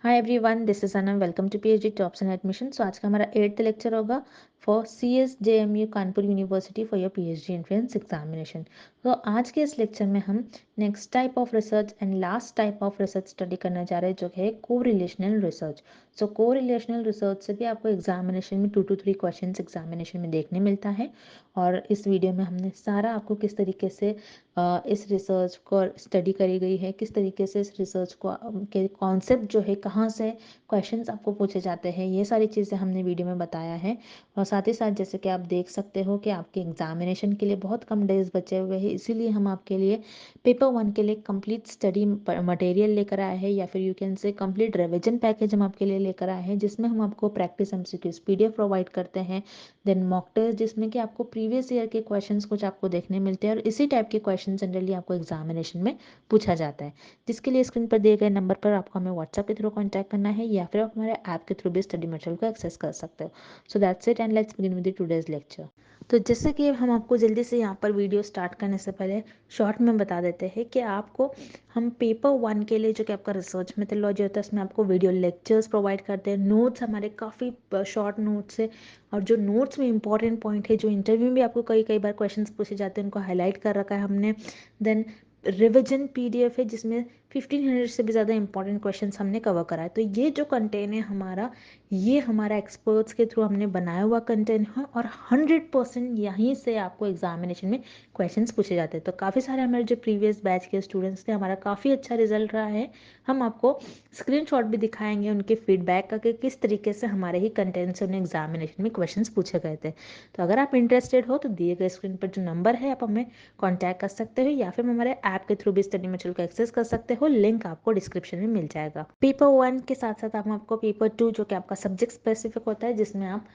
Hi everyone, this is Anam. Welcome to PhD tops and admission. So आज का हमारा 8th lecture होगा for CSJMU Kanpur university for your PhD entrance examination. तो आज के इस लेक्चर में हम next type of research and last type of research study करना चाह रहे हैं, जो है correlational research. So correlational research से भी आपको एग्जामिनेशन में 2 to 3 क्वेश्चंस एग्जामिनेशन में देखने मिलता है। और इस वीडियो में हमने सारा आपको किस तरीके से इस रिसर्च को स्टडी करी गई है, किस तरीके से इस रिसर्च को के कॉन्सेप्ट जो है, कहाँ से क्वेश्चंस आपको पूछे जाते हैं, ये सारी चीज़ें हमने वीडियो में बताया है। और साथ ही साथ जैसे कि आप देख सकते हो कि आपके एग्जामिनेशन के लिए बहुत कम डेज बचे हुए हैं, इसीलिए हम आपके लिए पेपर 1 के लिए कंप्लीट स्टडी मटेरियल लेकर आए हैं, या फिर यू कैन से कंप्लीट रिविजन पैकेज हम आपके लिए लेकर आए हैं, जिसमें हम आपको प्रैक्टिस MCQs PDF प्रोवाइड करते हैं, देन मॉक टेस्ट जिसमें कि आपको प्रीवियस ईयर के क्वेश्चंस कुछ आपको देखने मिलते हैं, और इसी टाइप के क्वेश्चन जनरली आपको एग्जामिनेशन में पूछा जाता है। जिसके लिए स्क्रीन पर दिए गए नंबर पर आपको हमें व्हाट्सएप के थ्रू कॉन्टैक्ट करना है, या फिर आप हमारे ऐप के थ्रू भी स्टडी मटेरियल को एक्सेस कर सकते हो। So that's it and let's begin with today's lecture. तो जैसे कि हम आपको जल्दी से यहाँ पर वीडियो स्टार्ट करने से पहले शॉर्ट में बता देते हैं कि आपको हम पेपर 1 के लिए जो कि आपका रिसर्च मेथोलॉजी होता है, उसमें आपको वीडियो लेक्चर्स प्रोवाइड करते हैं, नोट्स हमारे काफ़ी शॉर्ट नोट्स है, और जो नोट्स में इंपॉर्टेंट पॉइंट है, जो इंटरव्यू में भी आपको कई कई बार क्वेश्चंस पूछे जाते हैं, उनको हाईलाइट कर रखा है हमने। देन रिविजन PDF है, जिसमें 1500 से भी ज़्यादा इंपॉर्टेंट क्वेश्चंस हमने कवर करा है। तो ये जो कंटेंट है हमारा, ये हमारा एक्सपर्ट्स के थ्रू हमने बनाया हुआ कंटेंट है, और 100% यहीं से आपको एग्जामिनेशन में क्वेश्चंस पूछे जाते हैं। तो काफ़ी सारे हमारे जो प्रीवियस बैच के स्टूडेंट्स थे, हमारा काफ़ी अच्छा रिजल्ट रहा है। हम आपको स्क्रीनशॉट भी दिखाएंगे उनके फीडबैक का, कि किस तरीके से हमारे ही कंटेंट से उन्हें एग्जामिनेशन में क्वेश्चंस पूछे गए थे। तो अगर आप इंटरेस्टेड हो तो दिए गए स्क्रीन पर जो नंबर है, आप हमें कॉन्टैक्ट कर सकते हो, या फिर हमारे ऐप के थ्रू भी स्टडी मटेरियल को एक्सेस कर सकते हो। लिंक आपको डिस्क्रिप्शन में मिल जाएगा। पेपर 1 के साथ साथ हम आपको पेपर 2, जो कि आपका सब्जेक्ट स्पेसिफिक होता है, जिसमें आप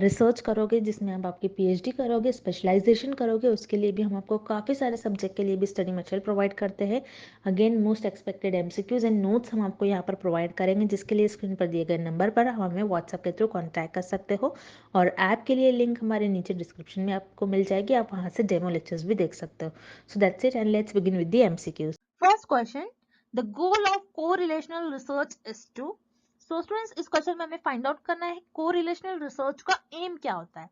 रिसर्च करोगे, जिसमें आप आपकी PhD करोगे, स्पेशलाइजेशन करोगे, उसके लिए भी हम आपको काफ़ी सारे सब्जेक्ट के लिए भी स्टडी मटेरियल प्रोवाइड करते हैं। Again most expected MCQs and notes हम आपको यहाँ पर प्रोवाइड करेंगे, जिसके लिए स्क्रीन पर दिए गए नंबर पर आप हमें व्हाट्सएप के थ्रू कॉन्टैक्ट कर सकते हो। और ऐप के लिए लिंक हमारे नीचे डिस्क्रिप्शन में आपको मिल जाएगी, आप वहाँ से डेमो लेक्चर्स भी देख सकते हो। So that's it and let's begin with the MCQs। First question, the goal of correlational research is to. So students, इस क्वेश्चन में हमें फाइंड आउट करना है कोरिलेशनल रिसर्च का एम क्या होता है।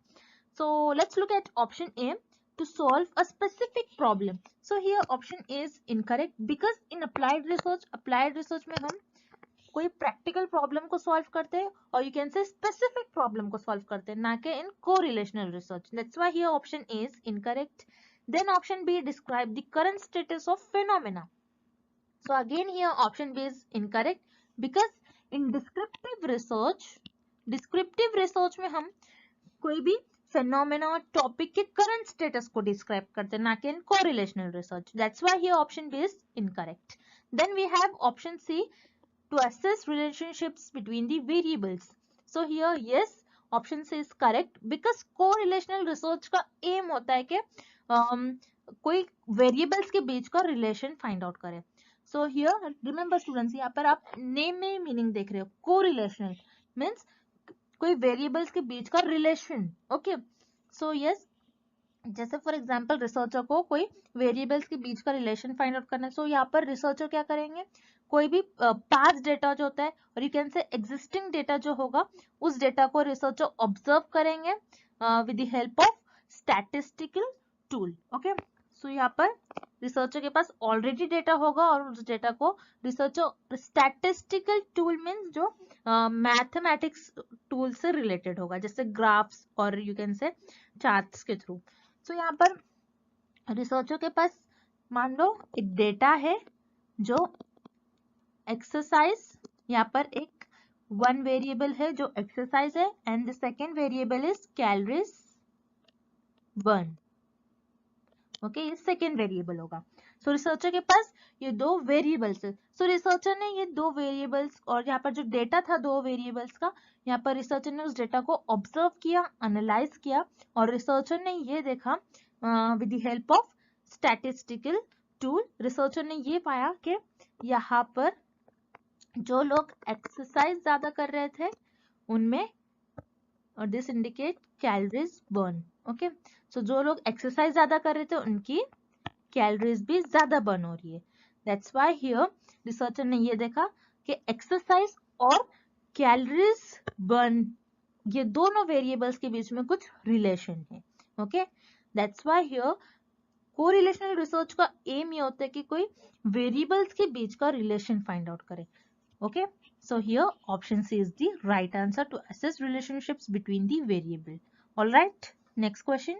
So let's look at option A, to solve a specific problem. So here option is incorrect, because in applied research में हम कोई प्रैक्टिकल प्रॉब्लम को सॉल्व करते हैं, और you can say specific problem को सॉल्व करते हैं, ना कि in correlational research. That's why here option A is incorrect. Then option B, describe the current status of phenomena. So again here option B is incorrect, because in descriptive research में हम कोई भी phenomena और topic के current status को describe करते हैं, ना कि in correlational research. That's why here option B is incorrect. Then we have option C, to assess relationships between the variables. So here yes, option C is correct, because correlational research का aim होता है कि कोई variables के बीच का relation find out करे। So here remember students, यहाँ पर आप name में meaning देख रहे हो, correlational means कोई variables के बीच का relation। Okay, so yes, जैसे फॉर एग्जाम्पल रिसर्चर को कोई वेरिएबल्स के बीच का रिलेशन फाइंड आउट करना है। सो यहाँ पर रिसर्चर क्या करेंगे, कोई भी पास्ट डेटा जो होता है, और you can say existing data जो होगा, उस डेटा को रिसर्चर ऑब्जर्व करेंगे with the help of statistical tool. Okay, so यहाँ पर रिसर्चर के पास ऑलरेडी डेटा होगा, और उस डेटा को रिसर्चर स्टैटिस्टिकल टूल मीन्स जो मैथमेटिक्स टूल से रिलेटेड होगा, जैसे ग्राफ्स और यू कैन से चार्ट्स के थ्रू। तो यहाँ पर रिसर्चर के पास मान लो एक डेटा है, जो एक्सरसाइज, यहाँ पर एक वन वेरिएबल है जो एक्सरसाइज है, and the second variable is calories burn. Okay, ये सेकेंड वेरिएबल होगा। सो रिसर्चर के पास ये दो वेरिएबल्स है। सो रिसर्चर ने ये दो वेरिएबल्स, और यहाँ पर जो डेटा था दो वेरिएबल्स का, यहाँ पर रिसर्चर ने उस डेटा को ऑब्जर्व किया, एनालाइज किया, और रिसर्चर ने ये देखा with the help of statistical tool, researcher ने ये पाया कि यहाँ पर जो लोग एक्सरसाइज ज्यादा कर रहे थे उनमें, और this indicate calories burn. Okay, so जो लोग एक्सरसाइज ज्यादा कर रहे थे उनकी कैलोरीज भी ज्यादा बर्न हो रही है। दैट्स व्हाई हियर रिसर्चर ने ये देखा कि एक्सरसाइज और कैलोरीज बर्न, ये दोनों वेरिएबल्स के बीच में कुछ रिलेशन है. Okay, that's why here correlational research का एम ये होता है कि कोई वेरिएबल्स के बीच का रिलेशन फाइंड आउट करे. Okay, so here option C is the right answer to assess relationships between the variable. All right, next question.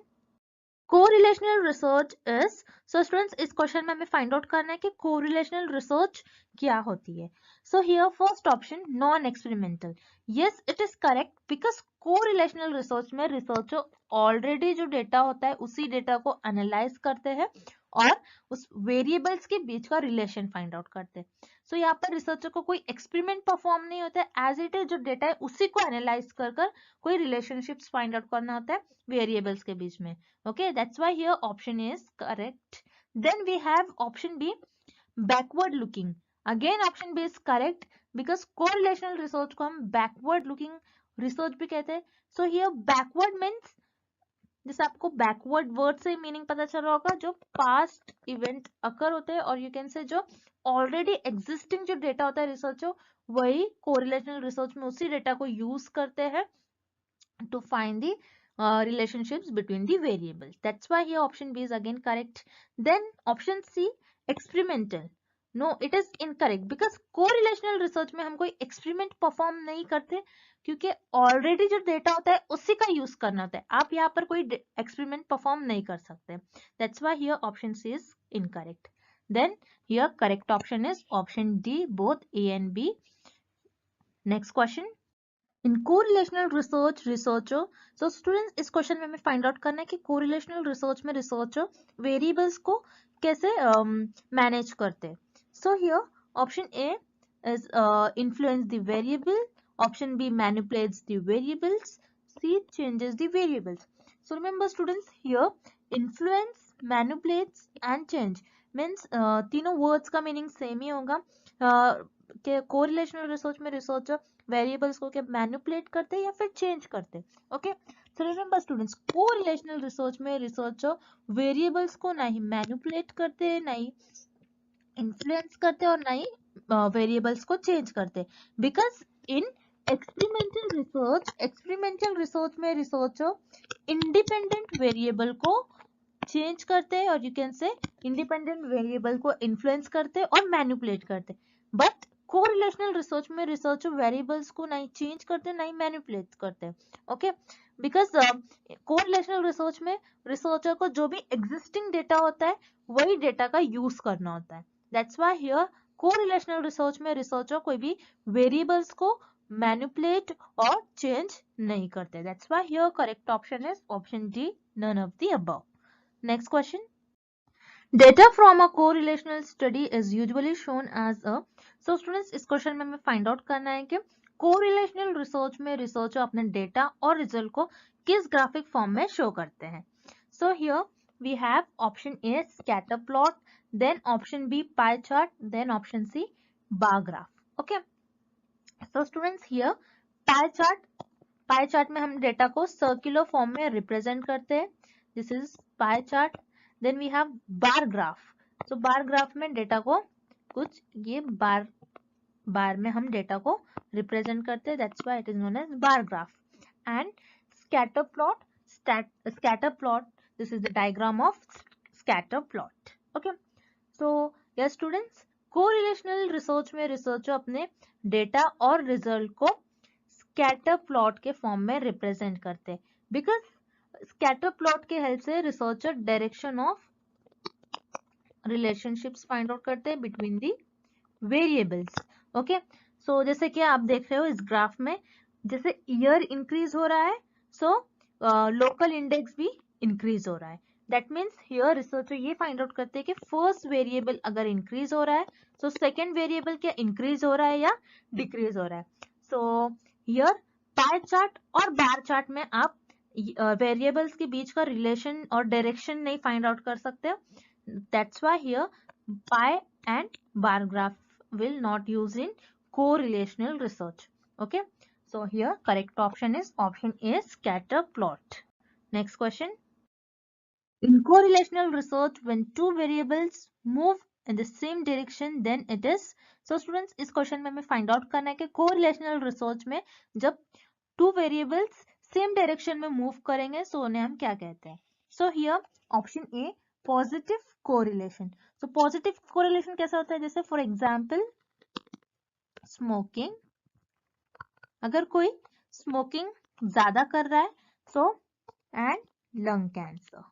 Correlational research is, so students इस क्वेश्चन में हमें फाइंड आउट करना है कि correlational research क्या होती है. So here first option non experimental. Yes, it is correct because correlational research में रिसर्चर ऑलरेडी जो डेटा होता है उसी डेटा को एनालाइज करते हैं और उस वेरिएबल्स के बीच का रिलेशन फाइंड आउट करते हैं. सो यहाँ पर रिसर्चर को कोई एक्सपेरिमेंट परफॉर्म नहीं होता है, एज इट इज जो डेटा है उसी को एनालाइज कर कोई रिलेशनशिप्स फाइंड आउट करना होता है वेरिएबल्स के बीच में. Okay, that's why here option is correct. Then we have option B, backward looking. Again option B is correct because correlational research को हम backward looking research भी कहते हैं. So here backward means, जैसे आपको backward word से meaning पता चल रहा होगा, जो past event occur होते हैं और you can say जो already existing जो डेटा होता है रिसर्च वही correlational research में उसी डेटा को यूज करते हैं to find the relationships between the variables. That's why here option B is again correct. Then option C, experimental. No, it is incorrect because correlational research में हम कोई experiment perform नहीं करते क्योंकि already जो data होता है उसी का use करना होता है. आप यहाँ पर कोई experiment perform नहीं कर सकते. That's why here option C is incorrect. Then here correct option is option D, both A and B. Next question. In correlational research researcher, so students इस क्वेश्चन में हमें फाइंड आउट करना है कि correlational research में researcher variables को कैसे manage करते हैं. So here option A is influence the variable, option B manipulates the variables, C changes the variables. So remember students here influence, manipulates and change means तीनों words का meaning same ही होगा. कि correlational research में researcher variables को क्या manipulate करते हैं या फिर चेंज करते हैं. ओके, सो रिमेंबर स्टूडेंट्स कोरिलेशनल रिसर्च में रिसर्चर वेरिएबल्स को ना ही मैनिपुलेट करते हैं, ना ही इन्फ्लुएंस करते हैं और ना ही वेरिएबल्स को चेंज करते हैं. बिकॉज इन एक्सपेरिमेंटल रिसर्च में रिसर्चर इंडिपेंडेंट वेरिएबल को चेंज करते हैं और यू कैन से इंडिपेंडेंट वेरिएबल को इन्फ्लुएंस करते हैं और मैनिपुलेट करते हैं. बट कोरिलेशनल रिसर्च में रिसर्चर वेरिएबल्स को नहीं चेंज करते नहीं मैनिपुलेट करते. ओके, बिकॉज कोरिलेशनल रिसर्च में रिसर्चर को जो भी एग्जिस्टिंग डेटा होता है वही डेटा का यूज करना होता है. That's why here correlational research में रिसर्चर कोई भी वेरिएबल्स को मैनिपुलेट और चेंज नहीं करते. That's why here correct option is option D, none of the above. Next question. Data from a correlational study is usually shown as a, so students इस question में हमें find out करना है कि correlational research में researcher अपने data और result को किस ग्राफिक फॉर्म में शो करते हैं. So here we have option A scatter plot, then option B pie chart, then option C bar graph. Okay, so students here pie chart में हम डेटा को सर्कुलर फॉर्म में represent करते हैं. This is pie chart. Then we have bar graph. So bar graph में data को कुछ ये बार में हम डेटा को रिप्रेजेंट करते हैं. That's why it is known as bar graph. And scatter plot, this is the diagram of scatter plot. Okay, so yes students correlational research में रिसर्चर अपने डेटा और रिजल्ट को स्कैटर प्लॉट के form में represent करते हैं. Because scatter plot के help से researcher direction of relationships find out करते हैं between the variables. Okay, so जैसे कि आप देख रहे हो इस ग्राफ में जैसे ईयर इंक्रीज हो रहा है सो लोकल इंडेक्स भी इंक्रीज हो रहा है. दैट मीन्स हियर रिसर्चर ये फाइंड आउट करते हैं कि फर्स्ट वेरिएबल अगर इंक्रीज हो रहा है तो सेकेंड वेरिएबल क्या इंक्रीज हो रहा है या डिक्रीज हो रहा है. सो हियर पाई चार्ट और बार चार्ट में आप वेरिएबल्स के बीच का रिलेशन और डायरेक्शन नहीं फाइंड आउट कर सकते. That's why here pi and bar graph will not use in correlational research. Okay, so here correct option is option A, scatter plot. Next question. In correlational research, when two variables move in the same direction then it is. So students, इस question में हमें find out करना है कि correlational research में जब two variables same direction में move करेंगे सो उन्हें हम क्या कहते हैं. So here option A positive correlation. So positive correlation कैसा होता है, जैसे फॉर एग्जांपल स्मोकिंग, अगर कोई स्मोकिंग ज्यादा कर रहा है so and lung cancer.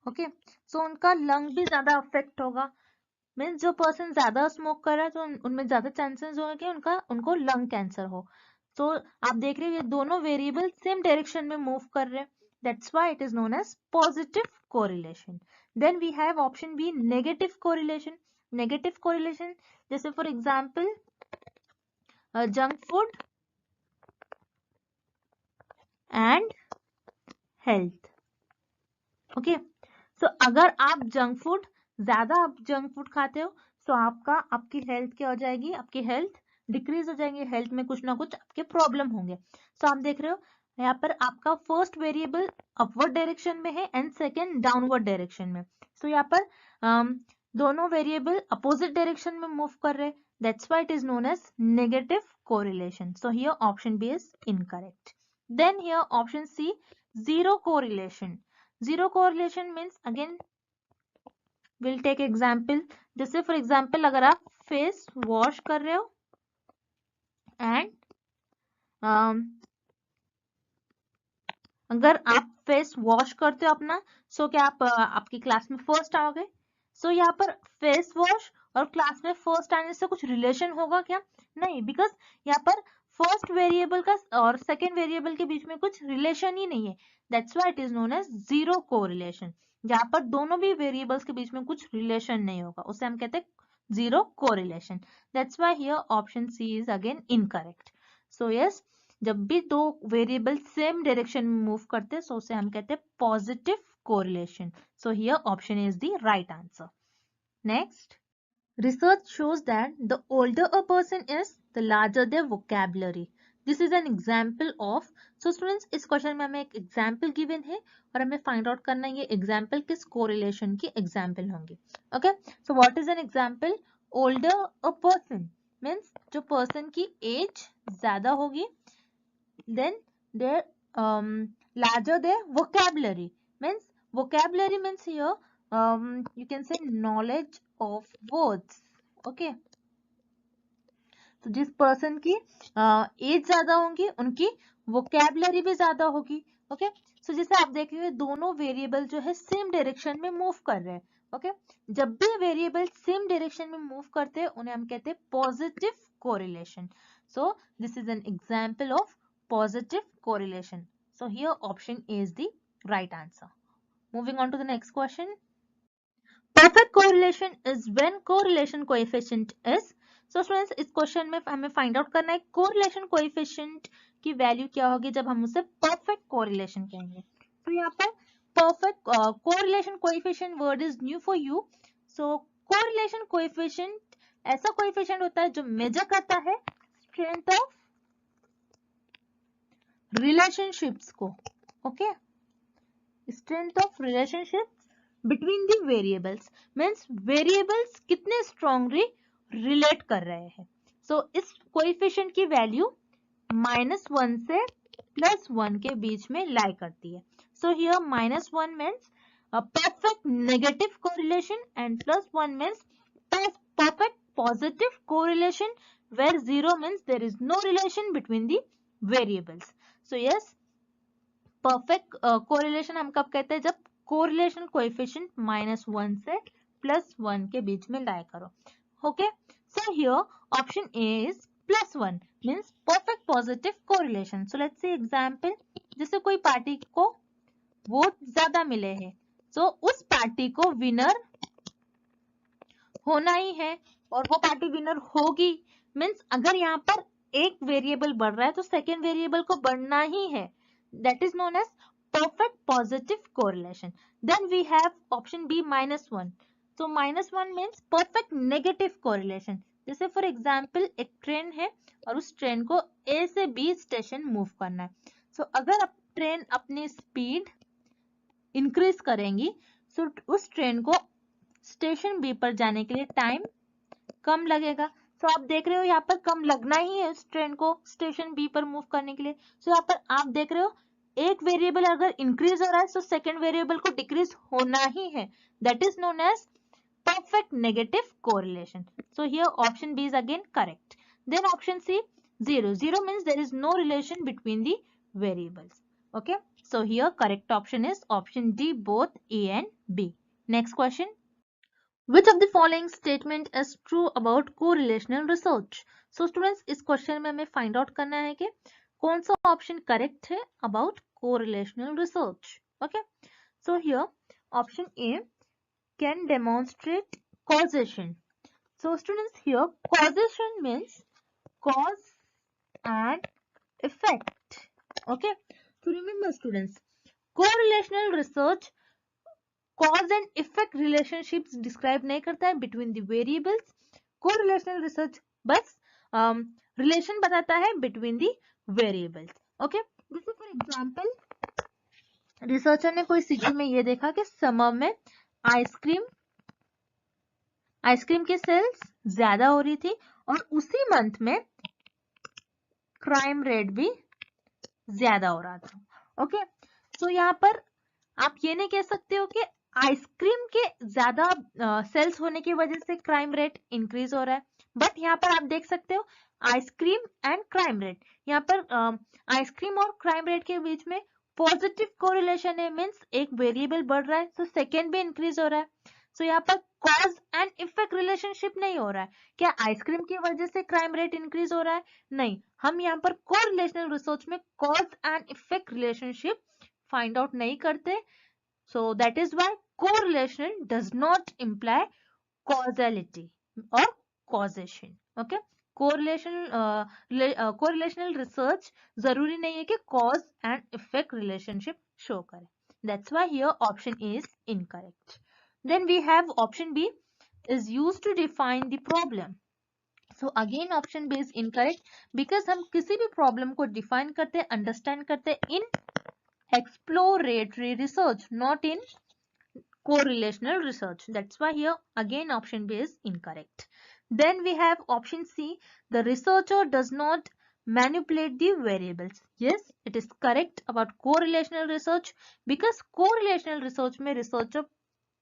Okay, so उनका लंग भी ज्यादा अफेक्ट होगा. मीन्स जो पर्सन ज्यादा स्मोक कर रहा है तो उनमें ज्यादा चांसेस होगा कि उनको लंग कैंसर हो. तो आप देख रहे हो ये दोनों वेरिएबल सेम डायरेक्शन में मूव कर रहे हैं. That's why it is known as positive correlation. Then we have option B negative correlation. Negative correlation जैसे for example junk food and health. Okay, so अगर आप ज्यादा जंक फूड खाते हो तो आपकी हेल्थ क्या हो जाएगी, आपकी हेल्थ डिक्रीज हो जाएंगे, हेल्थ में कुछ ना कुछ आपके प्रॉब्लम होंगे. सो आप देख रहे हो यहाँ पर आपका फर्स्ट वेरिएबल अपवर्ड डायरेक्शन में है एंड सेकेंड डाउनवर्ड डायरेक्शन में. सो यहाँ पर दोनों वेरिएबल अपोजिट डायरेक्शन में मूव कर रहे हैं. That's why it is known as negative correlation. So here option B is incorrect. Then here option C zero correlation. Zero correlation means again we'll take example. जैसे for example अगर आप face wash कर रहे हो and अगर आप face wash करते हो अपना सो क्या आप आपकी क्लास में फर्स्ट आओगे. सो यहाँ पर फेस वॉश और क्लास में फर्स्ट आने से कुछ रिलेशन होगा क्या, नहीं, बिकॉज यहाँ पर फर्स्ट वेरिएबल का और सेकेंड वेरिएबल के बीच में कुछ रिलेशन ही नहीं है. That's why it is known as zero correlation. जहां पर दोनों भी वेरिएबल्स के बीच में कुछ रिलेशन नहीं होगा उसे हम कहते हैं zero correlation. That's why here option C is again incorrect. So yes, जब भी दो वेरिएबल सेम डायरेक्शन में मूव करते हैं सो उसे हम कहते हैं positive correlation. So here option is the right answer. Next, research shows that the older a person is, the larger their vocabulary. This is an example of. So students, इस question में हमें एक example given है और हमें find out करना है ये एग्जाम्पल किस कोरिलेशन की एग्जाम्पल होंगी. Okay, so what is an example. Older a person means जो पर्सन की एज ज्यादा होगी. Then their larger their vocabulary means vocabulary means here you can say knowledge of words. okay, तो जिस person की age ज्यादा होगी उनकी वोकैबुलरी भी ज्यादा होगी. ओके, सो जैसे आप देख रहे हो दोनों वेरिएबल जो है सेम डायरेक्शन में मूव कर रहे हैं. ओके, जब भी वेरिएबल सेम डायरेक्शन में मूव करते हैं उन्हें हम कहते हैं positive correlation. So this is an example of positive correlation. So here option A is the right answer. Moving on to the next question. Perfect correlation is when correlation coefficient is. So students, इस question में हमें find out करना है correlation coefficient की value क्या होगी जब हम उसे perfect correlation कहेंगे. तो यहाँ पर perfect correlation coefficient word is new for you. So correlation coefficient ऐसा coefficient होता है जो मेजर करता है strength of relationships को. okay, strength of relationships between the variables means variables कितने strongly relate कर रहे हैं. so इस coefficient की वैल्यू -1 से +1 के बीच में lie करती है. so here -1 means a perfect negative correlation and +1 means perfect positive correlation where 0 means there is no relation between the variables. so yes, perfect correlation हम कब कहते हैं, जब कोरिलेशन कोएफिशिएंट -1 से +1 के बीच में लाई करो. Okay, so here option A is +1 means perfect positive correlation. So let's see example. जैसे कोई पार्टी को वोट ज्यादा मिले हैं सो उस पार्टी को विनर होना ही है और वो पार्टी विनर होगी. मींस अगर यहाँ पर एक वेरिएबल बढ़ रहा है तो सेकेंड वेरिएबल को बढ़ना ही है. That is known as perfect positive correlation. Then we have option B -1. So -1 means perfect negative correlation. जैसे फॉर एग्जाम्पल एक ट्रेन है और उस ट्रेन को A से B स्टेशन मूव करना है. so, अगर अब ट्रेन अपनी स्पीड इंक्रीज करेंगी so उस ट्रेन को स्टेशन बी पर जाने के लिए टाइम कम लगेगा। तो आप देख रहे हो यहाँ पर कम लगना ही है इस ट्रेन को स्टेशन बी पर मूव करने के लिए। तो यहाँ पर आप देख रहे हो एक वेरिएबल अगर इंक्रीज हो रहा है तो सेकेंड वेरिएबल को डिक्रीज होना ही है। That is known as perfect negative correlation. So here option B is again correct. Then option C, 0. 0 means there is no relation between the variables. Okay. So here correct option is option D, both A and B. Next question. Which of the following statement is true about correlational research? So students, इस question में हमें find out करना है कि कौन सा option correct है about correlational research. Okay. So here option A can demonstrate causation. So students, here causation means cause and effect. Okay. So remember students, correlational research cause and effect relationships describe नहीं करता है between the variables. Correlational research बस relation बताता है between the variables. Okay. जैसे for example, researcher ने कोई city में ये देखा कि समर में आइसक्रीम की सेल्स ज्यादा हो रही थी और उसी मंथ में क्राइम रेट भी ज्यादा हो रहा था। ओके, सो यहाँ पर आप ये नहीं कह सकते हो कि आइसक्रीम के ज्यादा सेल्स होने की वजह से क्राइम रेट इंक्रीज हो रहा है, बट यहाँ पर आप देख सकते हो आइसक्रीम एंड क्राइम रेट, यहाँ पर आइसक्रीम और क्राइम रेट के बीच में पॉजिटिव कोरिलेशन है, मीन्स एक वेरिएबल बढ़ रहा है तो सेकेंड भी इंक्रीज हो रहा है। सो यहाँ पर कॉज एंड इफेक्ट रिलेशनशिप नहीं हो रहा है, क्या आइसक्रीम की वजह से क्राइम रेट इंक्रीज हो रहा है, नहीं, हम यहाँ पर कोरिलेशनल रिसर्च में cause and effect relationship find out नहीं करते। So that is why correlation does not imply causality or causation. Okay, correlational research जरूरी नहीं है कि cause and effect relationship show करे. That's why here option A is incorrect. Then we have option B is used to define the problem. So again option B is incorrect because हम किसी भी problem को define करते, understand करते in exploratory research, not in correlational research. That's why here again option B is incorrect. Then we have option C, the researcher does not manipulate the variables. Yes, it is correct about correlational research because correlational research में researcher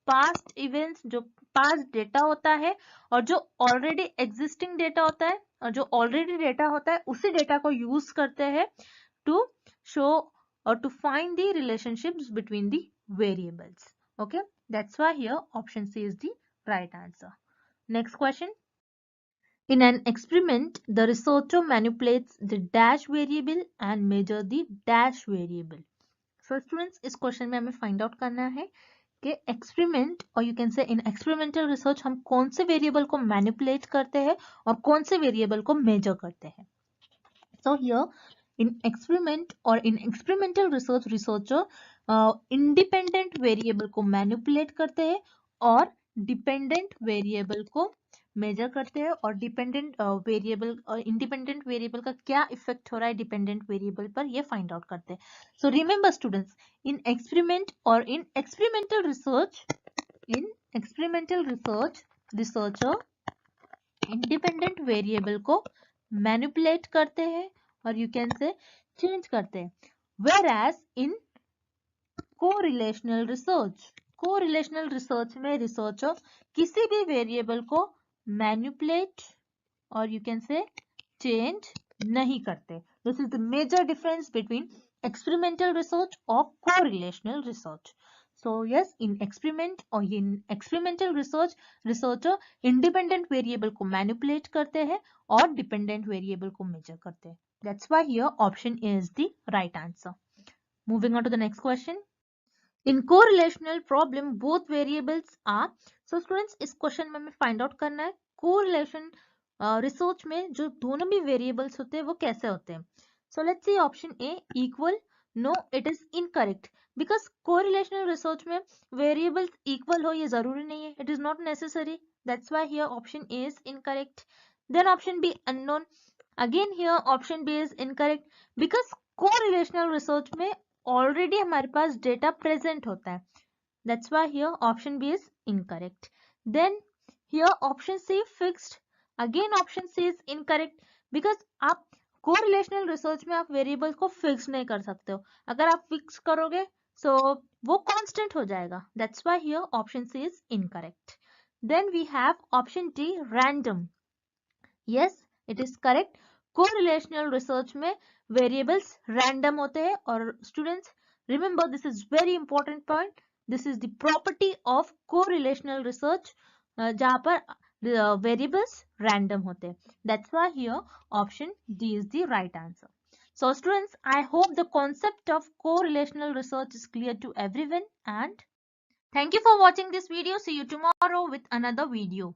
past events, जो past data होता है और जो already existing data होता है और जो already data होता है उसी data को use करते हैं to show or to find the relationships between the variables. Okay, that's why here option C is the right answer. Next question. In an experiment, the researcher manipulates the dash variable and measure the dash variable. So students, इस question में हमें find out करना है कि experiment और you can say in experimental research हम कौन से variable को manipulate करते हैं और कौन से variable को measure करते हैं. So here in experiment or in experimental research, researcher independent variable को manipulate करते हैं और dependent variable को measure करते हैं और dependent variable और independent variable का क्या effect हो रहा है dependent variable पर ये find out करते हैं. So remember students, in experiment or in experimental research, researcher independent variable को manipulate करते हैं और you can say change करते हैं. Whereas in correlational research में researcher किसी भी variable को manipulate और you can say change नहीं करते. This is the major difference between experimental research or correlational research. So yes, in experiment or in experimental research, researcher independent variable को manipulate करते हैं और dependent variable को measure करते हैं. That's why here option A is the right answer. Moving on to the next question. In correlational problem, both variables are. So students, इस question में हमें find out करना है correlation research में जो दोनों भी variables होते हैं वो कैसे होते हैं. So let's see option A, equal. No, it is incorrect because correlational research में variables equal हो ये जरूरी नहीं है. It is not necessary. That's why here option A is incorrect. Then option B, unknown. Again here option B is incorrect because correlational research में already हमारे पास data present होता है. That's why here option B is incorrect. Then here option C fixed. Again option C is incorrect because आप correlational research में आप variable को fix नहीं कर सकते हो. अगर आप फिक्स करोगे so वो कांस्टेंट हो जाएगा. That's why here option C is incorrect. Then we have option D random. Yes, it is correct. Correlational research में वेरिएबल्स रैंडम होते हैं और students remember this is very important point. This is the property of correlational research जहां पर variables random होते हैं. That's why here option D is the right answer. So students, I hope the concept of correlational research is clear to everyone, and thank you for watching this video. See you tomorrow with another video.